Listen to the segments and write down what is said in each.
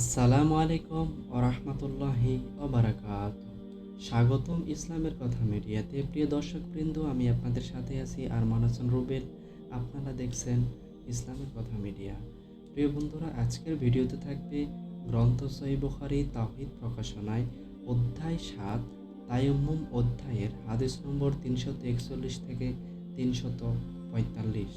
আসসালামু আলাইকুম ওরহমতুল্লাহি ওবারাকাতুহু। স্বাগতম ইসলামের কথা মিডিয়াতে। প্রিয় দর্শকবৃন্দ, আমি আপনাদের সাথে আছি আরমান হাসান রুবেল। আপনারা দেখছেন ইসলামের কথা মিডিয়া। প্রিয় বন্ধুরা, আজকের ভিডিওতে থাকবে গ্রন্থ সহিহ বুখারী তাওহীদ প্রকাশনায় অধ্যায় ৭ তায়াম্মুম অধ্যায়ের হাদিস নম্বর ৩৪১ থেকে ৩৪৫।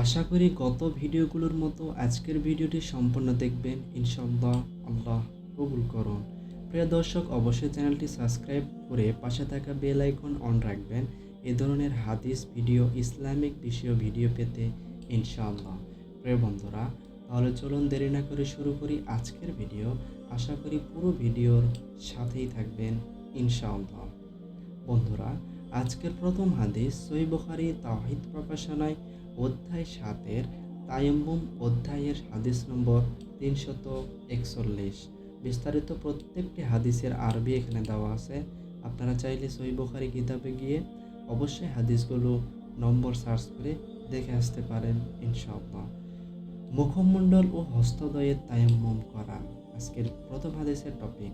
আশা করি গত ভিডিওগুলোর মতো আজকের ভিডিওটি সম্পূর্ণ দেখবেন ইনশাআল্লাহ। আল্লাহ কবুল করুন। প্রিয় দর্শক, অবশ্যই চ্যানেলটি সাবস্ক্রাইব করে পাশে থাকা বেল আইকন অন রাখবেন এ ধরনের হাদিস ভিডিও, ইসলামিক বিষয় ভিডিও পেতে ইনশাআল্লাহ। প্রিয় বন্ধুরা, তাহলে চলুন দেরি না করে শুরু করি আজকের ভিডিও। আশা করি পুরো ভিডিওর সাথেই থাকবেন ইনশাআল্লাহ। বন্ধুরা, আজকের প্রথম হাদিস সহিহ বুখারী তাওহীদ প্রকাশনায় অধ্যায় ৭ তায়াম্মুম অধ্যায়ের হাদিস নম্বর ৩৪১। বিস্তারিত প্রত্যেকটি হাদিসের আরবি এখানে দেওয়া আছে। আপনারা চাইলে সহিহ বুখারী কিতাবে গিয়ে অবশ্যই হাদিসগুলো নম্বর সার্চ করে দেখে আসতে পারেন ইনশাআল্লাহ। মুখমণ্ডল ও হস্তদ্বয়ের তায়াম্মুম করা আজকের প্রথম হাদিসের টপিক।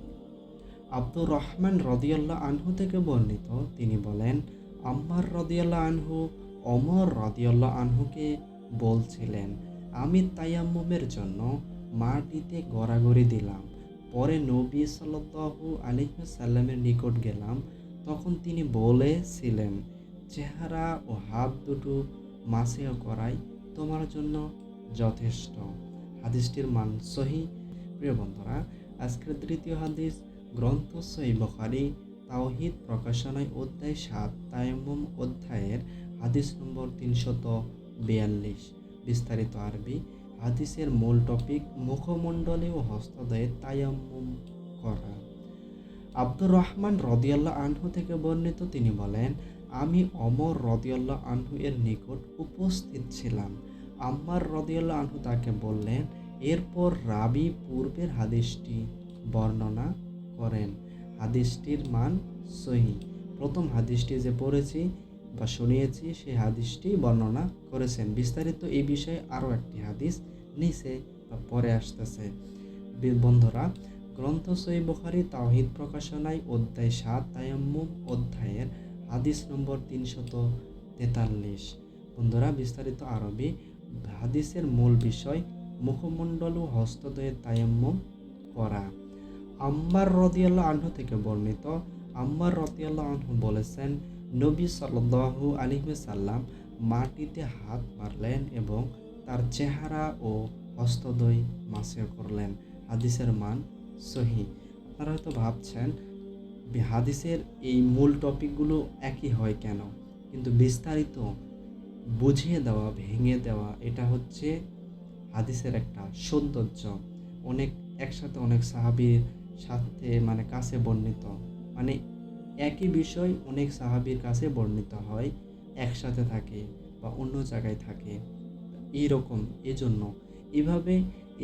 আব্দুর রহমান রাদিয়াল্লাহু আনহু থেকে বর্ণিত, তিনি বলেন, আম্মার রাদিয়াল্লাহু আনহু ওমর রাদিয়াল্লাহু আনহুকে বলছিলেন, আমি তায়াম্মুমের জন্য মাটিতে গড়াগড়ি দিলাম। পরে নবী সাল্লাল্লাহু আলাইহি ওয়াসাল্লামের নিকট গেলাম। তখন তিনি বলেছিলেন, চেহারা ও হাত দুটো মাসেহ করাই তোমার জন্য যথেষ্ট। হাদিসটির মান সহিহ। প্রিয় বন্ধুরা, আজকের তৃতীয় হাদিস গ্রন্থ সহিহ বুখারী তাওহীদ প্রকাশনায় অধ্যায় ৭ তায়াম্মুম অধ্যায়ের হাদিস নম্বর ৩৪২। বিস্তারিত আরবি। হাদিসের মূল টপিক মুখমণ্ডলে ও হস্তদ্বয়ে তায়াম্মুম করা। আব্দুর রহমান রাদিয়াল্লাহু আনহু থেকে বর্ণিত, তিনি বলেন, আমি ওমর রাদিয়াল্লাহু আনহু এর নিকট উপস্থিত ছিলাম। আম্মার রাদিয়াল্লাহু আনহু তাকে বললেন। এরপর রাবী পূর্বের হাদিসটি বর্ণনা করেন। হাদিসটির মান সহিহ। প্রথম হাদিসটি যে পড়েছি বা শুনিয়েছি সেই হাদিসটি বর্ণনা করেছেন। বিস্তারিত এই বিষয়ে আরও একটি হাদিস নিচে বা পরে আসতেছে। বন্ধুরা, গ্রন্থ সহিহ বুখারী তাওহীদ প্রকাশনায় অধ্যায় ৭ তায়াম্মুম অধ্যায়ের হাদিস নম্বর ৩৪৩। বন্ধুরা, বিস্তারিত আরবি। হাদিসের মূল বিষয় মুখমণ্ডল ও হস্তদ্বয়ে তায়াম্মুম করা। আম্মার রাদিয়াল্লাহু আনহু থেকে বর্ণিত, আম্মার রাদিয়াল্লাহু আনহু বলেছেন, নবী সাল্লাল্লাহু আলাইহি ওয়াসাল্লাম মাটিতে হাত মারলেন এবং তার চেহারা ও হস্তদ্বয় মাসেহ করলেন। হাদিসের মান সহিহ। আপনারা হয়তো ভাবছেন হাদিসের এই মূল টপিকগুলো একই হয় কেন, কিন্তু বিস্তারিত বুঝিয়ে দেওয়া, ভেঙে দেওয়া, এটা হচ্ছে হাদিসের একটা সৌন্দর্য। একসাথে অনেক সাহাবীর সাথে কাছে বর্ণিত, একই বিষয় অনেক সাহাবীর কাছে বর্ণিত হয়, একসাথে থাকে বা অন্য জায়গায় থাকে এইরকম। এজন্য এইভাবে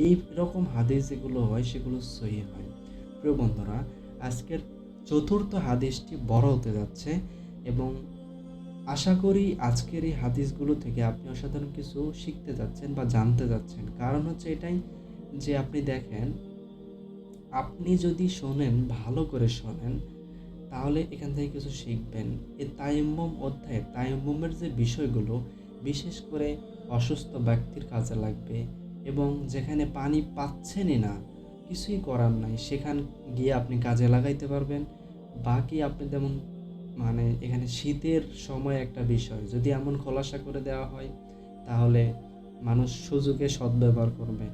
এই রকম হাদিস যেগুলো হয় সেগুলো সহিহ হয়। প্রিয় বন্ধুরা, আজকের চতুর্থ হাদিসটি বড় হতে যাচ্ছে এবং আশা করি আজকের এই হাদিসগুলো থেকে আপনি অসাধারণ কিছু শিখতে যাচ্ছেন বা জানতে যাচ্ছেন। কারণ হচ্ছে এটাই যে আপনি দেখেন, আপনি যদি শোনেন, ভালো করে শোনেন, তাহলে এখান থেকে কিছু শিখবেন। এই তায়াম্মুম অধ্যায়ে তায়াম্মুমের যে বিষয়গুলো বিশেষ করে অসুস্থ ব্যক্তির কাজে লাগবে এবং যেখানে পানি পাচ্ছেনই না, কিছুই করার নাই, সেখান গিয়ে আপনি কাজে লাগাইতে পারবেন। বাকি আপনি যেমন এখানে শীতের সময় একটা বিষয় যদি এমন খোলাসা করে দেওয়া হয়, তাহলে মানুষ সুযোগে সদ্ব্যবহার করবে।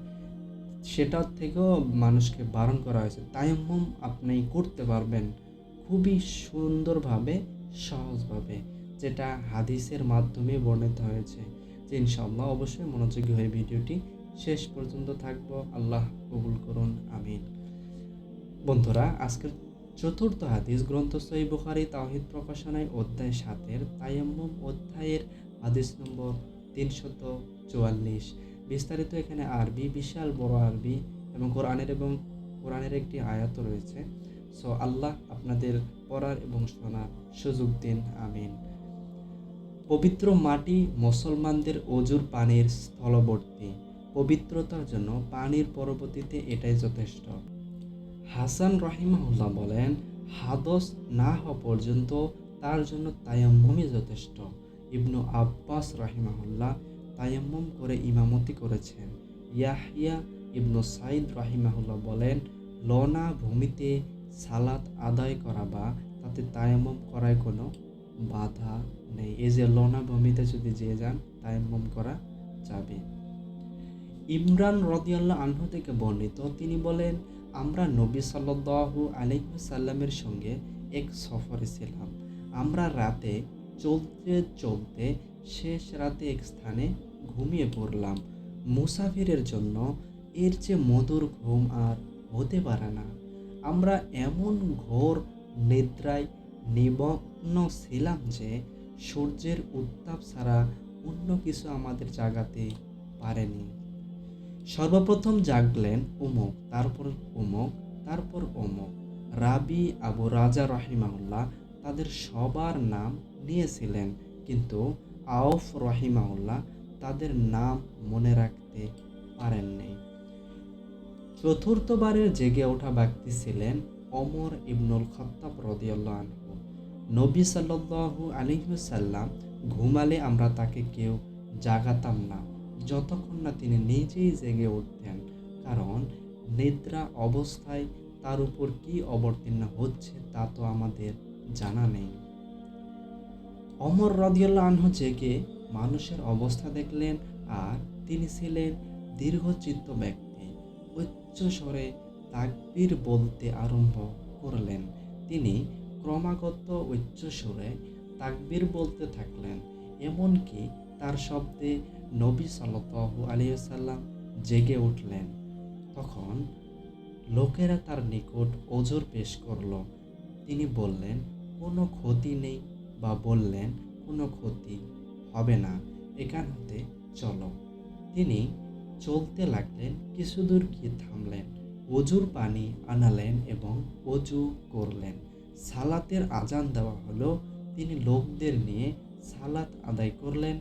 সেটার থেকেও মানুষকে বারণ করা হয়েছে। তায়াম্মুম আপনি করতে পারবেন খুবই সুন্দরভাবে, সহজভাবে, যেটা হাদিসের মাধ্যমে বর্ণিত হয়েছে। যে ইনশাআল্লাহ অবশ্যই মনোযোগী হয়ে ভিডিওটি শেষ পর্যন্ত থাকবো। আল্লাহ কবুল করুন, আমিন। বন্ধুরা, আজকের চতুর্থ হাদিস গ্রন্থ সহিহ বুখারী তাওহীদ প্রকাশনায় অধ্যায় ৭ তায়াম্মুম অধ্যায়ের হাদিস নম্বর ৩৪৪। বিস্তারিত এখানে আরবি, বিশাল বড় আরবি এবং কোরআনের একটি আয়াত রয়েছে। সো আল্লাহ আপনাদের পড়ার এবং শোনার সুযোগ দিন, আমিন। পবিত্র মাটি মুসলমানদের ওযুর পানির স্থলবর্তী। পবিত্রতার জন্য পানির পরবর্তীতে এটাই যথেষ্ট। হাসান রাহিমাহুল্লাহ বলেন, হাদস না হওয়া পর্যন্ত তার জন্য তায়াম্মুমই যথেষ্ট। ইবনু আব্বাস রাহিমাহুল্লাহ তায়াম্মুম করে ইমামতি করেছেন। ইয়াহইয়া ইবনু সাইদ রাহিমাহুল্লাহ বলেন, লনা ভূমিতে সালাত আদায় করা বা তাতে তায়াম্মুম করায় কোনো বাধা নেই। এই যে লনা ভূমিতে যদি যে যান তায়াম্মুম করা যাবে। ইমরান রাদিয়াল্লাহু আনহু থেকে বর্ণিত, তিনি বলেন, আমরা নবী সাল্লাল্লাহু আলাইহি ওয়াসাল্লামের সঙ্গে এক সফরে ছিলাম। আমরা রাতে চলতে চলতে শেষ রাতে এক স্থানে ঘুমিয়ে পড়লাম। মুসাফিরের জন্য এর চেয়ে মধুর ঘুম আর হতে পারে না। আমরা এমন ঘোর নিদ্রায় নিমগ্ন ছিলাম যে সূর্যের উত্তাপ ছাড়া অন্য কিছু আমাদের জাগাতে পারেনি। সর্বপ্রথম জাগলেন অমুক, তারপর অমুক, তারপর অমুক। রাবি আবু রাজা রহিমাহুল্লাহ তাদের সবার নাম নিয়েছিলেন, কিন্তু আউফ রহিমাহুল্লাহ তাদের নাম মনে রাখতে পারেননি। চতুর্থবারের জেগে ওঠা ব্যক্তি ছিলেন ওমর ইবনুল খাত্তাব রাদিয়াল্লাহু আনহু। নবী সাল্লাল্লাহু আলাইহি ওয়াসাল্লাম ঘুমালে আমরা তাকে কেউ জাগাতাম না যতক্ষণ না তিনি নিজেই জেগে উঠতেন, কারণ নিদ্রা অবস্থায় তার উপর কি অবতীর্ণ হচ্ছে তা তো আমাদের জানা নেই। ওমর রাদিয়াল্লাহু আনহু জেগে মানুষের অবস্থা দেখলেন, আর তিনি ছিলেন দীর্ঘচিত্ত ব্যক্তি। উচ্চ স্বরে তাকবীর বলতে আরম্ভ করলেন। তিনি ক্রমাগত উচ্চ স্বরে তাকবীর বলতে থাকলেন, এমনকি তার শব্দে নবী সাল্লাল্লাহু আলাইহি ওয়াসাল্লাম জেগে উঠলেন। তখন লোকেরা তার নিকট ওজর পেশ করল। তিনি বললেন, কোনো ক্ষতি নেই, বা বললেন, কোনো ক্ষতি হবে না, এখান হতে চলো। তিনি চলতে লাগলেন, কিছু দূর গিয়ে থামলেন, ওজুর পানি আনালেন এবং ওজু করলেন। সালাতের আজান দেওয়া হলো, তিনি লোকদের নিয়ে সালাত আদায় করলেন।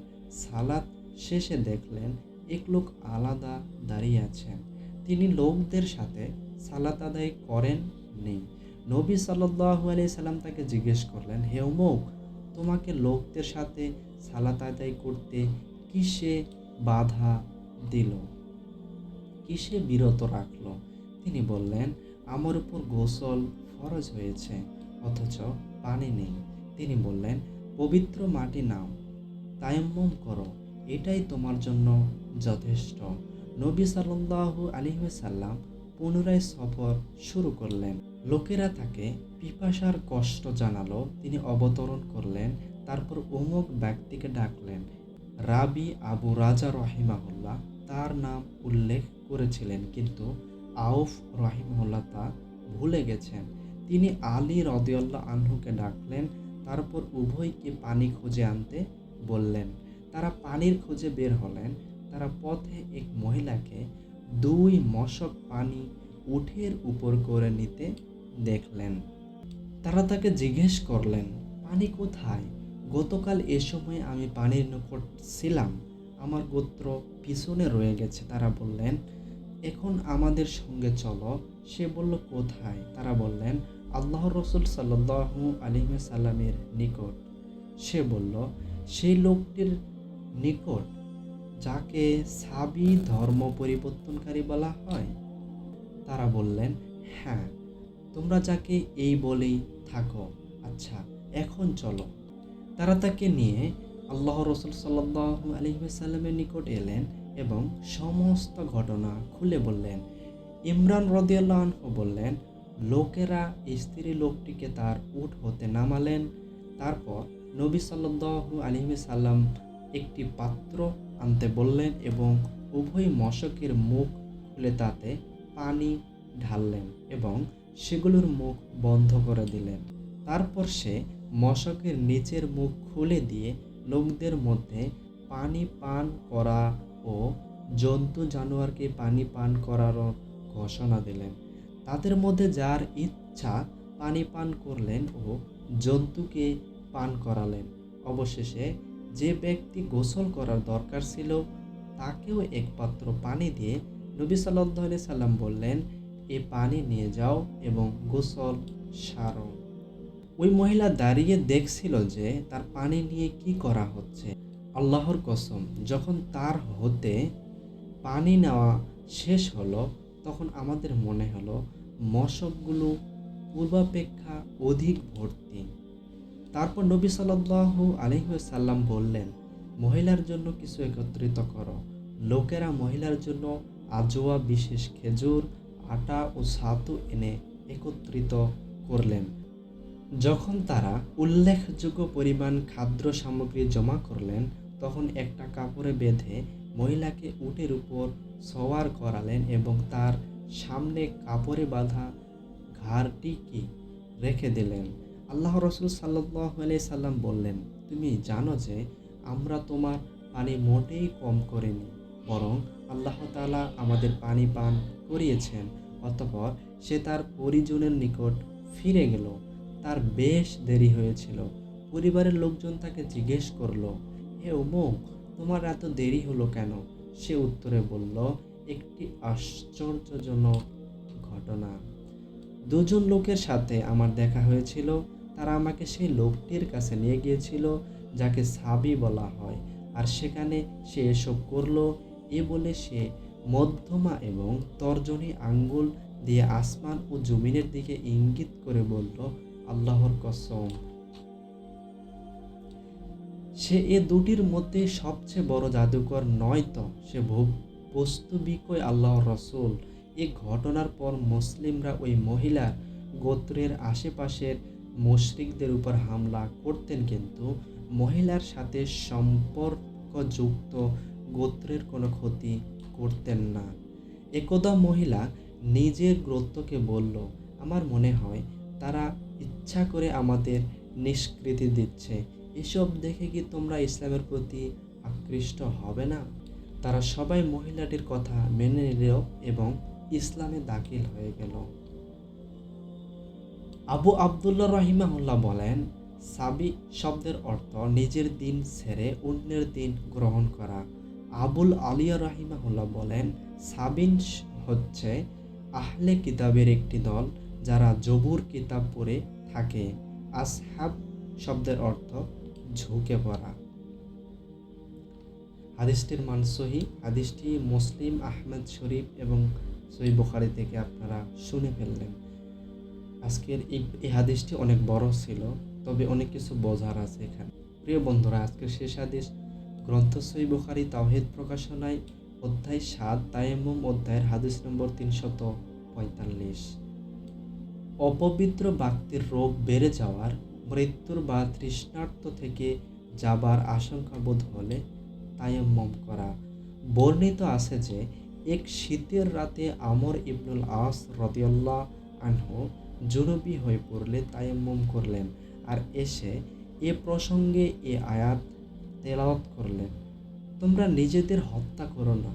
সালাত শেষে দেখলেন এক লোক আলাদা দাঁড়িয়ে আছেন। তিনি লোকদের সাথে সালাত আদায় করেন নি। নবী সাল্লাল্লাহু আলাইহি সাল্লাম তাকে জিজ্ঞেস করলেন, হে অমুক, তোমাকে লোকদের সাথে সালাত আদায় করতে কিসে বাধা দিল, কিসে বিরত রাখলো? তিনি বললেন, আমার উপর গোসল ফরজ হয়েছে, অথচ পানি নেই। তিনি বললেন, পবিত্র মাটি নাও, তায়াম্মুম করো, এটাই তোমার জন্য যথেষ্ট। নবী সাল্লাল্লাহু আলাইহি ওয়াসাল্লাম পুনরায় সফর শুরু করলেন। লোকেরা তাকে পিপাসার কষ্ট জানালো, তিনি অবতরণ করলেন। তারপর অমুক ব্যক্তিকে ডাকলেন। রাবি আবু রাজা রহিমাহুল্লাহ তার নাম উল্লেখ করেছিলেন, কিন্তু আউফ রহিমাহুল্লাহ তা ভুলে গেছেন। তিনি আলী রাদিয়াল্লাহু আনহুকে ডাকলেন। তারপর উভয়কে পানি খুঁজে আনতে বললেন। তারা পানির খোঁজে বের হলেন। তারা পথে এক মহিলাকে 2 মশক পানি উটের উপর করে নিতে দেখলেন। তারা তাকে জিজ্ঞেস করলেন, পানি কোথায়? গতকাল এ সময় আমি পানির নিকট ছিলাম, আমার গোত্র পিছনে রয়ে গেছে। তারা বললেন, এখন আমাদের সঙ্গে চলো। সে বলল, কোথায়? তারা বললেন, আল্লাহর রাসূল সাল্লাল্লাহু আলাইহি ওয়াসাল্লামের নিকট। সে বলল, সেই লোকটির নিকট যাকে সাবি ধর্ম পরিবর্তনকারী বলা হয়? তারা বললেন, হ্যাঁ, তোমরা যাকে এই বলেই থাকো। আচ্ছা, এখন চলো। তারা তাকে নিয়ে আল্লাহর রাসূল সাল্লাল্লাহু আলাইহি ওয়াসাল্লামের নিকট এলেন এবং সমস্ত ঘটনা খুলে বললেন। ইমরান রাদিয়াল্লাহু আনহু বললেন, লোকেরা স্ত্রী লোকটিকে তার উট হতে নামালেন। তারপর নবী সাল্লাল্লাহু আলাইহি ওয়াসাল্লাম একটি পাত্র আনতে বললেন এবং উভয় মশকের মুখ খুলে তাতে পানি ঢাললেন এবং সেগুলোর মুখ বন্ধ করে দিলেন। তারপর সে মশকের নিচের মুখ খুলে দিয়ে লোকদের মধ্যে পানি পান করা ও জন্তু জানোয়ারকে পানি পান করারও ঘোষণা দিলেন। তাদের মধ্যে যার ইচ্ছা পানি পান করলেন ও জন্তুকে পান করালেন। অবশেষে যে ব্যক্তি গোসল করার দরকার ছিল তাকেও এক পাত্র পানি দিয়ে নবী সাল্লাল্লাহু আলাইহি সাল্লাম বললেন, এ পানি নিয়ে যাও এবং গোসল সারো। ওই মহিলা দাঁড়িয়ে দেখছিল যে তার পানি নিয়ে কি করা হচ্ছে। আল্লাহর কসম, যখন তার হতে পানি নেওয়া শেষ হলো তখন আমাদের মনে হলো মশকগুলো পূর্বাপেক্ষা অধিক ভর্তি। তারপর নবী সাল্লাল্লাহু আলাইহি ওয়াসাল্লাম বললেন, মহিলার জন্য কিছু একত্রিত করো। লোকেরা মহিলার জন্য আজওয়া, বিশেষ খেজুর, আটা ও ছাতু এনে একত্রিত করলেন। যখন তারা উল্লেখযোগ্য পরিমাণ খাদ্য সামগ্রী জমা করলেন তখন একটা কাপড়ে বেঁধে মহিলাকে উটের উপর সওয়ার করালেন এবং তার সামনে কাপড়ে বাঁধা ঘাড়টিকে রেখে দিলেন। আল্লাহ রাসূল সাল্লাল্লাহু আলাইহি সাল্লাম বললেন, তুমি জানো যে আমরা তোমার পানি মোটেই কম করিনি, বরং আল্লাহ তাআলা আমাদের পানি পান করিয়েছেন। অতঃপর সে তার পরিজনের নিকট ফিরে গেল। তার বেশ দেরি হয়েছিল। পরিবারের লোকজন তাকে জিজ্ঞেস করলো, হে অমুক, তোমার এত দেরি হলো কেন? সে উত্তরে বলল, একটি আশ্চর্যজনক ঘটনা। দুজন লোকের সাথে আমার দেখা হয়েছিল। তারা আমাকে সেই লোকটির কাছে নিয়ে গিয়েছিল যাকে সাবি বলা হয়, আর সেখানে সে এসব করলো। এ বলে সে মধ্যমা এবং তর্জনী আঙ্গুল দিয়ে আসমান ও জমিনের দিকে ইঙ্গিত করে বলল, আল্লাহর কসম, সে এ দুটির মধ্যে সবচেয়ে বড় জাদুকর নয় তো? সে বস্তুবিকই আল্লাহর রাসূল। এ ঘটনার পর মুসলিমরা ওই মহিলার গোত্রের আশেপাশের মুশরিকদের উপর হামলা করতেন, কিন্তু মহিলার সাথে সম্পর্কযুক্ত গোত্রের কোনো ক্ষতি করতেন না। একদা মহিলা নিজের গোত্রকে বলল, আমার মনে হয় তারা ইচ্ছা করে আমাদের নিষ্কৃতি দিচ্ছে। এসব দেখে কি তোমরা ইসলামের প্রতি আকৃষ্ট হবে না? তারা সবাই মহিলাটির কথা মেনে নিল এবং ইসলামে দাখিল হয়ে গেল। আবু আবদুল্লাহ রাহিমাহুল্লাহ বলেন, সাবি শব্দের অর্থ নিজের দিন ছেড়ে অন্যের দিন গ্রহণ করা। আবুল আলিয়া রাহিমাহুল্লাহ বলেন, সাবিন হচ্ছে আহলে কিতাবের একটি দল যারা জবুর কিতাব পড়ে থাকে। আসহাব শব্দের অর্থ ঝুঁকে পড়া। হাদিসটির মান সহিহ। হাদিসটি মুসলিম, আহমদ শরীফ এবং সহিহ বুখারী থেকে আপনারা শুনে ফেললেন। আজকের এই হাদিসটি অনেক বড় ছিল, তবে অনেক কিছু বোঝার আছে এখানে। প্রিয় বন্ধুরা, আজকের শেষ হাদিস গ্রন্থ সহিহ বুখারী তাওহীদ প্রকাশনায় অধ্যায় ৭ তায়াম্মুম অধ্যায়ের হাদিস নম্বর ৩৪৫। অপবিত্র ব্যক্তির রোগ বেড়ে যাওয়ার, মৃত্যুর বা তৃষ্ণার্ত থেকে যাবার আশঙ্কা বোধ হলে তায়াম্মুম করা। বর্ণিত আছে যে এক শীতের রাতে আমর ইবনুল আস রাদিয়াল্লাহু আনহু জুনুবী হয়ে পড়লে তায়াম্মুম করলেন আর এসে এ প্রসঙ্গে এ আয়াত তেলাওয়াত করলেন, তোমরা নিজেদের হত্যা করো না,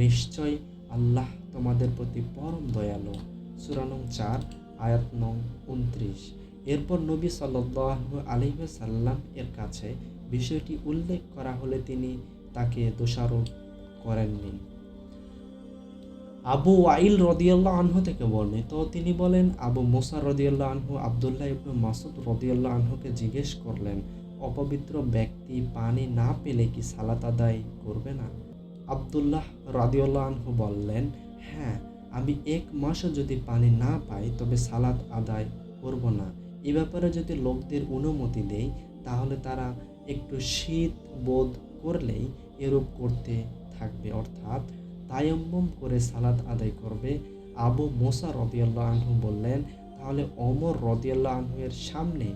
নিশ্চয় আল্লাহ তোমাদের প্রতি পরম দয়ালু। সূরা নং ৪ আয়াত নং ২৯। এরপর নবী সাল্লাল্লাহু আলাইহি ওয়াসাল্লাম এর কাছে বিষয়টি উল্লেখ করা হলে তিনি তাকে দোষারোপ করেননি। আবু ওয়াইল রাদিয়াল্লাহু আনহু থেকে বর্ণিত, তিনি বলেন, আবু মুসা রাদিয়াল্লাহু আনহু আব্দুল্লাহ ইবনে মাসউদ রাদিয়াল্লাহু আনহুকে জিজ্ঞেস করলেন, অপবিত্র ব্যক্তি পানি না পেলে কি সালাত আদায় করবে না? আব্দুল্লাহ রাদিয়াল্লাহু আনহু বললেন, হ্যাঁ, আমি ১ মাসও যদি পানি না পাই তবে সালাত আদায় করব না। এ ব্যাপারে যদি লোকদের অনুমতি দেই তাহলে তারা একটু শীত বোধ করলেই এরূপ করতে থাকবে, অর্থাৎ তায়াম্মুম করে সালাত আদায় করবে। আবু মুসা রাদিয়াল্লাহু আনহু বললেন, তাহলে ওমর রাদিয়াল্লাহু আনহু এর সামনে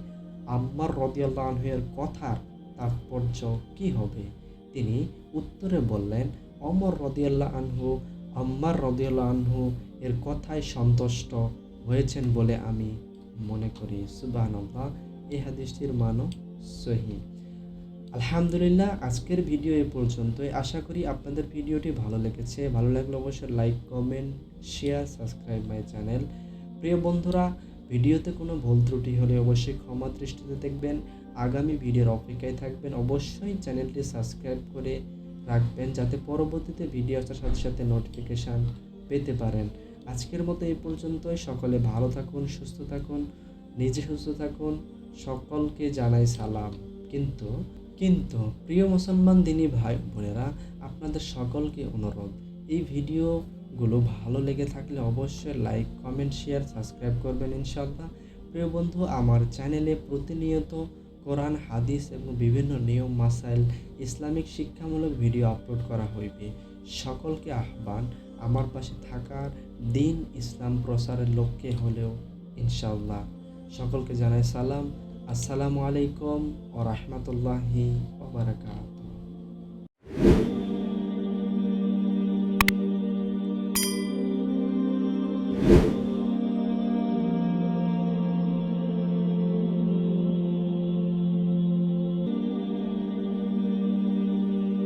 আম্মার রাদিয়াল্লাহু আনহু এর কথার তাৎপর্য কি হবে? তিনি উত্তরে বললেন, ওমর রাদিয়াল্লাহু আনহু আম্মার রাদিয়াল্লাহু আনহু এর কথায় সন্তুষ্ট হয়েছেন বলে আমি মনে করি। সুবহানাল্লাহ। এই হাদিসটির মানও সহিহ। আলহামদুলিল্লাহ, আজকের ভিডিও এ পর্যন্তই। আশা করি আপনাদের ভিডিওটি ভালো লেগেছে। ভালো লাগলে অবশ্যই like, comment, share, subscribe my channel. প্রিয় বন্ধুরা, ভিডিওতে কোনো ভুল ত্রুটি হলে অবশ্যই ক্ষমা দৃষ্টিতে দেখবেন। আগামী ভিডিওর অপেক্ষায় থাকবেন। অবশ্যই চ্যানেলটি সাবস্ক্রাইব করে রাখবেন, যাতে পরবর্তীতে ভিডিও আসার সাথে সাথে নোটিফিকেশান পেতে পারেন। আজকের মতো এই পর্যন্তই। সকলে ভালো থাকুন, সুস্থ থাকুন, নিজে সুস্থ থাকুন। সকলকে জানাই সালাম। কিন্তু কিন্তু প্রিয় মুসলমান দিনী ভাই বোনেরা, আপনাদের সকলকে অনুরোধ, এই ভিডিওগুলো ভালো লেগে থাকলে অবশ্যই লাইক, কমেন্ট, শেয়ার, সাবস্ক্রাইব করবেন ইনশাআল্লাহ। প্রিয় বন্ধু, আমার চ্যানেলে প্রতিনিয়ত কোরআন, হাদিস এবং বিভিন্ন নিয়ম মাসাইল, ইসলামিক শিক্ষামূলক ভিডিও আপলোড করা হইবে। সকলকে আহ্বান আমার পাশে থাকার, দিন ইসলাম প্রচারের লক্ষ্যে হলেও ইনশাআল্লাহ। সকলকে জানাই সালাম। আসসালামু আলাইকুম ওয়া রাহমাতুল্লাহি ওয়া বারাকাতুহু।